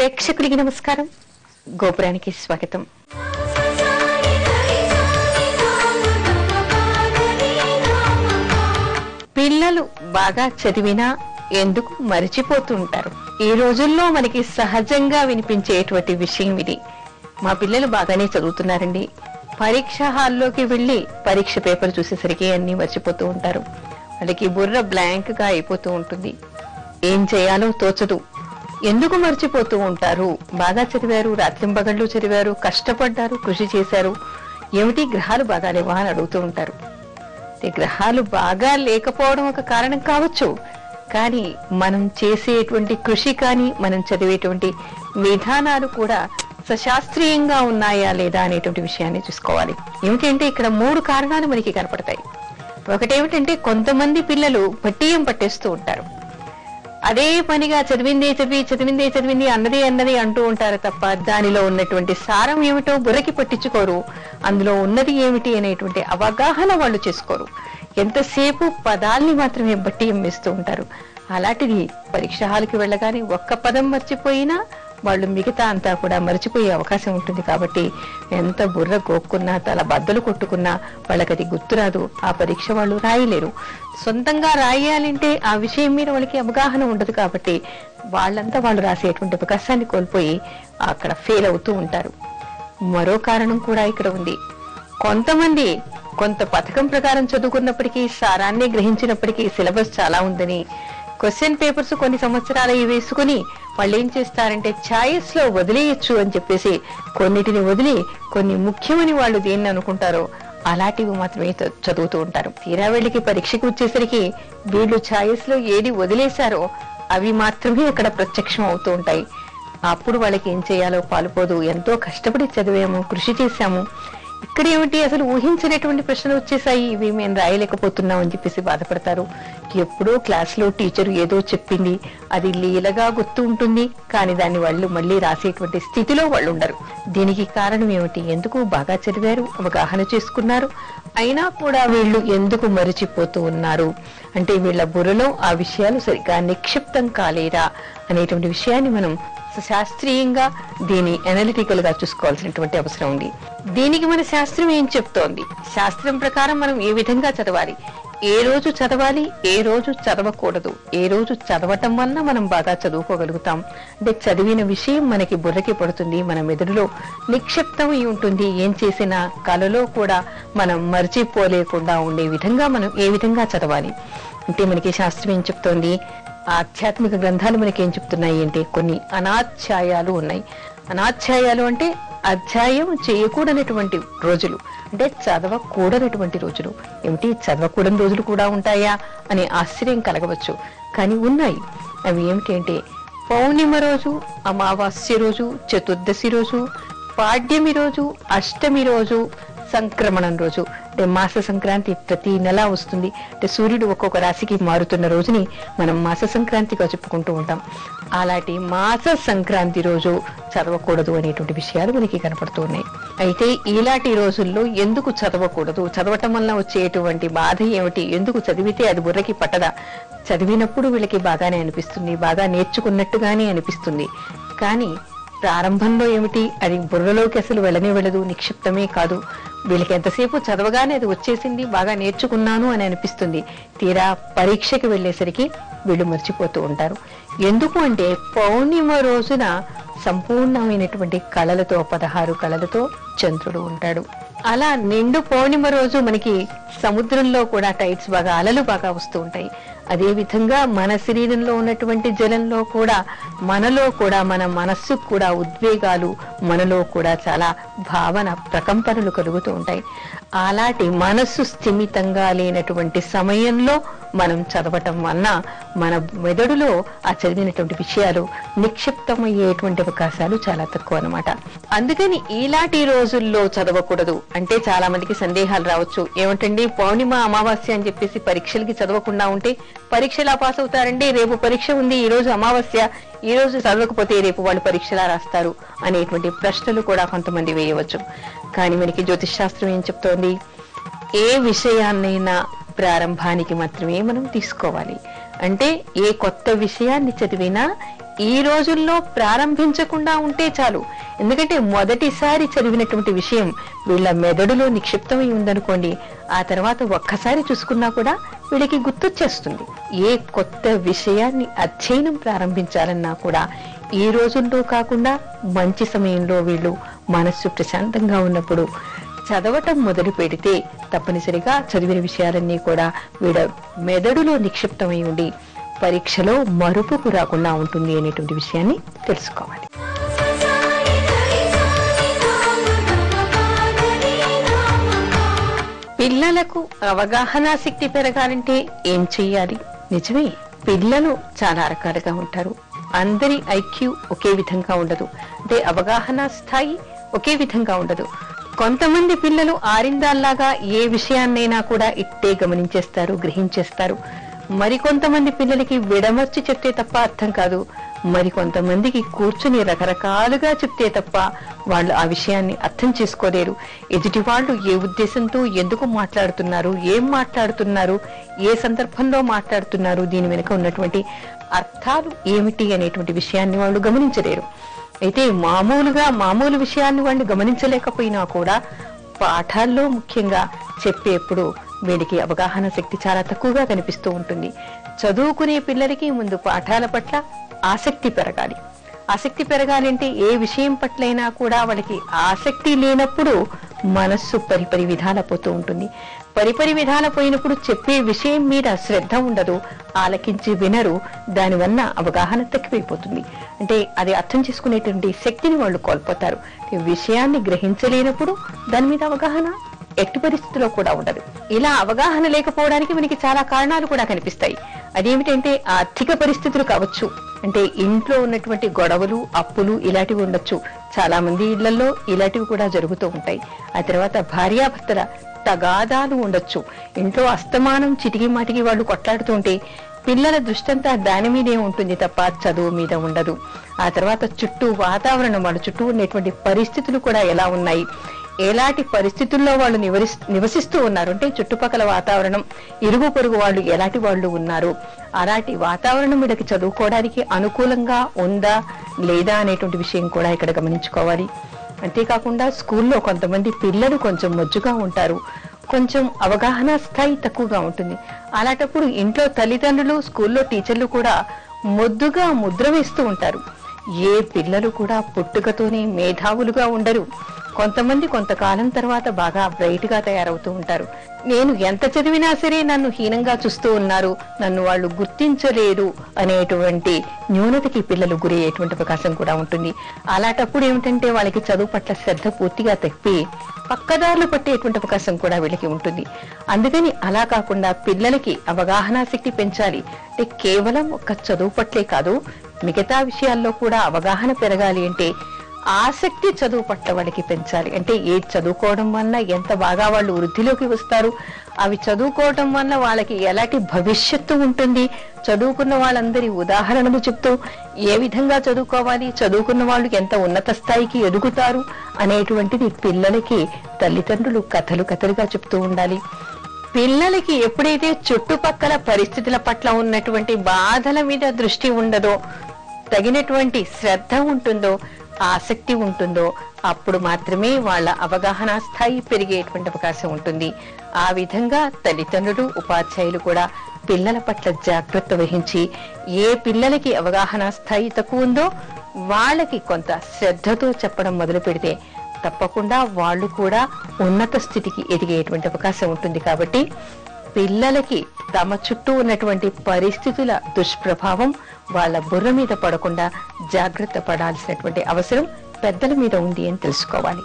ప్రేక్షకులకి నమస్కారం, గోపురానికి స్వాగతం. పిల్లలు బాగా చదివినా ఎందుకు మరిచిపోతూ ఉంటారు? ఈ రోజుల్లో మనకి సహజంగా వినిపించేటువంటి విషయం ఇది. మా పిల్లలు బాగానే చదువుతున్నారండి, పరీక్ష హాల్లోకి వెళ్లి పరీక్ష పేపర్ చూసేసరికి అన్ని మర్చిపోతూ ఉంటారు. వాళ్ళకి బుర్ర బ్లాంక్ గా అయిపోతూ ఉంటుంది. ఏం చేయాలో తోచదు. ఎందుకు మర్చిపోతూ ఉంటారు? బాగా చదివారు, రాత్రింబగళ్ళు చదివారు, కష్టపడ్డారు, కృషి చేశారు, ఏమిటి గ్రహాలు బాగా లేవా అని అడుగుతూ ఉంటారు. గ్రహాలు బాగా లేకపోవడం ఒక కారణం కావచ్చు, కానీ మనం చేసేటువంటి కృషి కానీ మనం చదివేటువంటి విధానాలు కూడా సశాస్త్రీయంగా ఉన్నాయా లేదా అనేటువంటి విషయాన్ని చూసుకోవాలి. ఏమిటంటే ఇక్కడ 3 కారణాలు మనకి కనపడతాయి. ఒకటేమిటంటే కొంతమంది పిల్లలు బట్టియం పట్టేస్తూ ఉంటారు. అదే పనిగా చదివిందే చదివి అన్నది అంటూ ఉంటారు తప్ప దానిలో ఉన్నటువంటి సారం ఏమిటో బుర్రకి పట్టించుకోరు. అందులో ఉన్నది ఏమిటి అనేటువంటి అవగాహన వాళ్ళు చేసుకోరు. ఎంతసేపు పదాల్ని మాత్రమే బట్టియం వేస్తూ ఉంటారు. అలాంటిది పరీక్ష హాల్కి వెళ్ళగానే ఒక్క పదం మర్చిపోయినా వాళ్ళు మిగతా అంతా కూడా మర్చిపోయే అవకాశం ఉంటుంది. కాబట్టి ఎంత బుర్ర గోక్కున్నా, తల బద్దలు కొట్టుకున్నా వాళ్ళకది గుర్తురాదు. ఆ పరీక్ష వాళ్ళు రాయలేరు. సొంతంగా రాయాలంటే ఆ విషయం మీద వాళ్ళకి అవగాహన ఉండదు. కాబట్టి వాళ్ళంతా వాళ్ళు రాసేటువంటి అవకాశాన్ని కోల్పోయి అక్కడ ఫెయిల్ అవుతూ ఉంటారు. మరో కారణం కూడా ఇక్కడ ఉంది. కొంతమంది కొంత పథకం ప్రకారం చదువుకున్నప్పటికీ, సారాన్ని గ్రహించినప్పటికీ సిలబస్ చాలా ఉందని క్వశ్చన్ పేపర్స్ కొన్ని సంవత్సరాలు వేసుకుని వాళ్ళు ఏం చేస్తారంటే ఛాయిస్ లో వదిలేయచ్చు అని చెప్పేసి కొన్నిటిని వదిలి కొన్ని ముఖ్యమని వాళ్ళు దేన్ని అనుకుంటారో అలాంటివి మాత్రమే చదువుతూ ఉంటారు. తీరా వీళ్ళకి పరీక్షకు వచ్చేసరికి వీళ్ళు ఛాయిస్ లో ఏది వదిలేశారో అవి మాత్రమే అక్కడ ప్రత్యక్షం అవుతూ ఉంటాయి. అప్పుడు వాళ్ళకి ఏం చేయాలో పాలుపోదు. ఎంతో కష్టపడి చదివాము, కృషి చేశాము, ఇక్కడ ఏమిటి అసలు ఊహించినటువంటి ప్రశ్నలు వచ్చేసాయి, ఇవి మేము రాయలేకపోతున్నాం అని చెప్పేసి బాధపడతారు. ఎప్పుడో క్లాస్ లో టీచర్ ఏదో చెప్పింది, అది లీలగా గుర్తు ఉంటుంది, కానీ దాన్ని వాళ్ళు మళ్ళీ రాసేటువంటి స్థితిలో వాళ్ళు ఉండరు. దీనికి కారణం ఏమిటి? ఎందుకు బాగా చదివారు, అవగాహన చేసుకున్నారు, అయినా కూడా వీళ్ళు ఎందుకు మరిచిపోతూ ఉన్నారు అంటే వీళ్ళ బుర్రలో ఆ విషయాలు సరిగ్గా నిక్షిప్తం కాలేరా అనేటువంటి విషయాన్ని మనం శాస్త్రీయంగా దీని అనలిటికల్ గా చూసుకోవాల్సినటువంటి అవసరం ఉంది. దీనికి మన శాస్త్రం ఏం చెప్తోంది? శాస్త్రం ప్రకారం మనం ఏ విధంగా చదవాలి, ఏ రోజు చదవాలి, ఏ రోజు చదవకూడదు, ఏ రోజు చదవటం వల్ల మనం బాగా చదువుకోగలుగుతాం అంటే చదివిన విషయం మనకి బుర్రకి పడుతుంది, మన మెదడులో నిక్షిప్తమై ఉంటుంది. ఏం చేసినా కలలో కూడా మనం మర్చిపోలేకుండా ఉండే విధంగా మనం ఏ విధంగా చదవాలి అంటే మనకి శాస్త్రం ఏం చెప్తోంది? ఆధ్యాత్మిక గ్రంథాలు మనకి ఏం చెప్తున్నాయి అంటే కొన్ని అనాధ్యాయాలు ఉన్నాయి. అనాధ్యాయాలు అంటే అధ్యాయం చేయకూడనటువంటి రోజులు, అంటే చదవకూడనటువంటి రోజులు. ఏమిటి, చదవకూడని రోజులు కూడా ఉంటాయా అనే ఆశ్చర్యం కలగవచ్చు, కానీ ఉన్నాయి. అవి ఏమిటంటే పౌర్ణిమ రోజు, అమావాస్య రోజు, చతుర్దశి రోజు, పాడ్యమి రోజు, అష్టమి రోజు, సంక్రమణం రోజు. అంటే మాస సంక్రాంతి ప్రతి నెల వస్తుంది. అంటే సూర్యుడు ఒక్కొక్క రాశికి మారుతున్న రోజుని మనం మాస సంక్రాంతిగా చెప్పుకుంటూ ఉంటాం. అలాంటి మాస సంక్రాంతి రోజు చదవకూడదు అనేటువంటి విషయాలు మనకి కనపడుతూ ఉన్నాయి. అయితే ఇలాంటి రోజుల్లో ఎందుకు చదవకూడదు, చదవటం వల్ల వచ్చేటువంటి బాధ ఏమిటి, ఎందుకు చదివితే అది బుర్రకి పట్టదా? చదివినప్పుడు వీళ్ళకి బాగానే అనిపిస్తుంది, బాగా నేర్చుకున్నట్టుగానే అనిపిస్తుంది, కానీ ప్రారంభంలో ఏమిటి అది బుర్రలోకి అసలు వెళ్ళనే వెళ్ళదు, నిక్షిప్తమే కాదు. వీళ్ళకి ఎంతసేపు చదవగానే అది వచ్చేసింది, బాగా నేర్చుకున్నాను అని అనిపిస్తుంది. తీరా పరీక్షకి వెళ్ళేసరికి వీళ్ళు మర్చిపోతూ ఉంటారు. ఎందుకు అంటే పౌర్ణిమ రోజున సంపూర్ణమైనటువంటి కళలతో 16 కళలతో చంద్రుడు ఉంటాడు. అలా నిండు పౌర్ణిమ రోజు మనకి సముద్రంలో కూడా టైడ్స్ బాగా, అలలు బాగా వస్తూ ఉంటాయి. అదే విధంగా మన శరీరంలో ఉన్నటువంటి జలంలో కూడా, మనలో కూడా, మన మనస్సుకు కూడా ఉద్వేగాలు, మనలో కూడా చాలా భావన ప్రకంపనలు కలుగుతూ ఉంటాయి. అలాంటి మనస్సు స్థిమితంగా లేనటువంటి సమయంలో మనం చదవటం వలన మన మెదడులో ఆ చదివినటువంటి విషయాలు నిక్షిప్తమయ్యేటువంటి అవకాశాలు చాలా తక్కువ అన్నమాట. అందుకని ఇలాంటి రోజుల్లో చదవకూడదు అంటే చాలా మందికి సందేహాలు రావచ్చు. ఏమిటండి పౌర్ణిమ, అమావాస్య అని చెప్పేసి పరీక్షలకి చదవకుండా ఉంటే పరీక్షలా పాస్ అవుతారండి, రేపు పరీక్ష ఉంది, ఈ రోజు అమావాస్య, ఈ రోజు చదవకపోతే రేపు వాళ్ళు పరీక్షలా రాస్తారు అనేటువంటి ప్రశ్నలు కూడా కొంతమంది వేయవచ్చు. కానీ మనకి జ్యోతిష్ శాస్త్రం ఏం చెప్తోంది? ఏ విషయాన్నైనా ప్రారంభానికి మాత్రమే మనం తీసుకోవాలి. అంటే ఏ కొత్త విషయాన్ని చదివినా, ఈ రోజుల్లో ప్రారంభించకుండా ఉంటే చాలు. ఎందుకంటే మొదటిసారి చదివినటువంటి విషయం వీళ్ళ మెదడులో నిక్షిప్తమై ఉందనుకోండి, ఆ తర్వాత ఒక్కసారి చూసుకున్నా కూడా వీళ్ళకి గుర్తొచ్చేస్తుంది. ఏ కొత్త విషయాన్ని అధ్యయనం ప్రారంభించాలన్నా కూడా ఈ రోజుల్లో కాకుండా మంచి సమయంలో వీళ్ళు మనస్సు ప్రశాంతంగా ఉన్నప్పుడు చదవటం మొదలు పెడితే తప్పనిసరిగా చదివిన విషయాలన్నీ కూడా వీళ్ళ మెదడులో నిక్షిప్తమై ఉండి పరీక్షలో మరుపుకు రాకుండా ఉంటుంది అనేటువంటి విషయాన్ని తెలుసుకోవాలి. పిల్లలకు అవగాహన శక్తి పెరగాలంటే ఏం చెయ్యాలి? నిజమే, పిల్లలు చాలా రకాలుగా ఉంటారు. అందరి ఐక్యూ ఒకే విధంగా ఉండదు, అంటే అవగాహన స్థాయి ఒకే విధంగా ఉండదు. కొంతమంది పిల్లలు ఆరిందాల్లాగా ఏ విషయాన్నైనా కూడా ఇట్టే గమనించేస్తారు, గ్రహించేస్తారు. మరికొంతమంది పిల్లలకి విడమర్చి చెప్తే తప్ప అర్థం కాదు. మరికొంతమందికి కూర్చుని రకరకాలుగా చెప్తే తప్ప వాళ్ళు ఆ విషయాన్ని అర్థం చేసుకోలేరు. ఎదుటి వాళ్ళు ఏ ఉద్దేశంతో ఎందుకు మాట్లాడుతున్నారు, ఏం మాట్లాడుతున్నారు, ఏ సందర్భంలో మాట్లాడుతున్నారు, దీని వెనుక ఉన్నటువంటి అర్థాలు ఏమిటి అనేటువంటి విషయాన్ని వాళ్ళు గమనించలేరు. అయితే మామూలు విషయాన్ని వాళ్ళు గమనించలేకపోయినా కూడా పాఠాల్లో ముఖ్యంగా చెప్పేప్పుడు వీడికి అవగాహన శక్తి చాలా తక్కువగా కనిపిస్తూ ఉంటుంది. చదువుకునే పిల్లలకి ముందు పాఠాల పట్ల ఆసక్తి పెరగాలి. ఆసక్తి పెరగాలి అంటే ఏ విషయం పట్లైనా కూడా వాళ్ళకి ఆసక్తి లేనప్పుడు మనస్సు పరిపరి విధాల పోతూ ఉంటుంది. పరిపరి విధాల పోయినప్పుడు చెప్పే విషయం మీద శ్రద్ధ ఉండదు, ఆలకించి వినరు. దానివల్ల అవగాహన తక్కువైపోతుంది. అంటే అది అర్థం చేసుకునేటువంటి శక్తిని వాళ్ళు కోల్పోతారు. విషయాన్ని గ్రహించలేనప్పుడు దాని మీద అవగాహన ఎట్టి పరిస్థితిలో కూడా ఉండదు. ఇలా అవగాహన లేకపోవడానికి మనకి చాలా కారణాలు కూడా కనిపిస్తాయి. అదేమిటంటే ఆర్థిక పరిస్థితులు కావచ్చు, అంటే ఇంట్లో ఉన్నటువంటి గొడవలు, అప్పులు ఇలాంటివి ఉండొచ్చు. చాలా మంది ఇళ్లలో ఇలాంటివి కూడా జరుగుతూ ఉంటాయి. ఆ తర్వాత భార్యాభర్తల తగాదాలు ఉండొచ్చు. ఇంట్లో అస్తమానం చిటికి మాటికి వాళ్ళు కొట్లాడుతుంటే పిల్లల దృష్టంతా దాని మీదే ఉంటుంది తప్ప చదువు మీద ఉండదు. ఆ తర్వాత చుట్టూ వాతావరణం, వాళ్ళ చుట్టూ ఉన్నటువంటి పరిస్థితులు కూడా ఎలా ఉన్నాయి, ఎలాంటి పరిస్థితుల్లో వాళ్ళు నివసిస్తూ ఉన్నారు, అంటే చుట్టుపక్కల వాతావరణం, ఇరుగు పొరుగు వాళ్ళు ఎలాంటి వాళ్ళు ఉన్నారు, అలాంటి వాతావరణం వీళ్ళకి చదువుకోవడానికి అనుకూలంగా ఉందా లేదా అనేటువంటి విషయం కూడా ఇక్కడ గమనించుకోవాలి. అంతేకాకుండా స్కూల్లో కొంతమంది పిల్లలు కొంచెం మొజ్జుగా ఉంటారు, కొంచెం అవగాహన స్థాయి తక్కువగా ఉంటుంది. అలాంటప్పుడు ఇంట్లో తల్లిదండ్రులు, స్కూల్లో టీచర్లు కూడా మొద్దుగా ముద్ర వేస్తూ ఉంటారు. ఏ పిల్లలు కూడా పుట్టుకతోనే మేధావులుగా ఉండరు. కొంతమంది కొంతకాలం తర్వాత బాగా బ్రైట్ గా తయారవుతూ ఉంటారు. నేను ఎంత చదివినా సరే నన్ను హీనంగా చూస్తూ ఉన్నారు, నన్ను వాళ్ళు గుర్తించలేరు అనేటువంటి న్యూనతకి పిల్లలు గురయ్యేటువంటి అవకాశం కూడా ఉంటుంది. అలాంటప్పుడు ఏమిటంటే వాళ్ళకి చదువు పట్ల శ్రద్ధ పూర్తిగా తప్పి పక్కదారులు పట్టేటువంటి అవకాశం కూడా వీళ్ళకి ఉంటుంది. అందుకని అలా కాకుండా పిల్లలకి అవగాహన శక్తి పెంచాలి అంటే కేవలం ఒక్క చదువు పట్లే కాదు, మిగతా విషయాల్లో కూడా అవగాహన పెరగాలి అంటే ఆసక్తి చదువు పట్ల వాళ్ళకి పెంచాలి. అంటే ఏ చదువుకోవడం వల్ల ఎంత బాగా వాళ్ళు వృద్ధిలోకి వస్తారు, అవి చదువుకోవడం వల్ల వాళ్ళకి ఎలాంటి భవిష్యత్తు ఉంటుంది, చదువుకున్న వాళ్ళందరి ఉదాహరణలు చెప్తూ ఏ విధంగా చదువుకోవాలి, చదువుకున్న వాళ్ళు ఎంత ఉన్నత స్థాయికి ఎదుగుతారు అనేటువంటిది పిల్లలకి తల్లిదండ్రులు కథలుగా చెప్తూ ఉండాలి. పిల్లలకి ఎప్పుడైతే చుట్టుపక్కల పరిస్థితుల పట్ల ఉన్నటువంటి బాధల మీద దృష్టి ఉండదో, తగినటువంటి శ్రద్ధ ఉంటుందో, ఆసక్తి ఉంటుందో, అప్పుడు మాత్రమే వాళ్ళ అవగాహన స్థాయి పెరిగేటువంటి అవకాశం ఉంటుంది. ఆ విధంగా తల్లిదండ్రులు, ఉపాధ్యాయులు కూడా పిల్లల పట్ల జాగ్రత్త వహించి ఏ పిల్లలకి అవగాహన స్థాయి తక్కువ ఉందో వాళ్ళకి కొంత శ్రద్ధతో చెప్పడం మొదలు పెడితే తప్పకుండా వాళ్ళు కూడా ఉన్నత స్థితికి ఎదిగేటువంటి అవకాశం ఉంటుంది. కాబట్టి పిల్లలకి తమ చుట్టూ ఉన్నటువంటి పరిస్థితుల దుష్ప్రభావం వాళ్ళ బుర్ర మీద పడకుండా జాగ్రత్త పడాల్సినటువంటి అవసరం పెద్దల మీద ఉంది అని తెలుసుకోవాలి.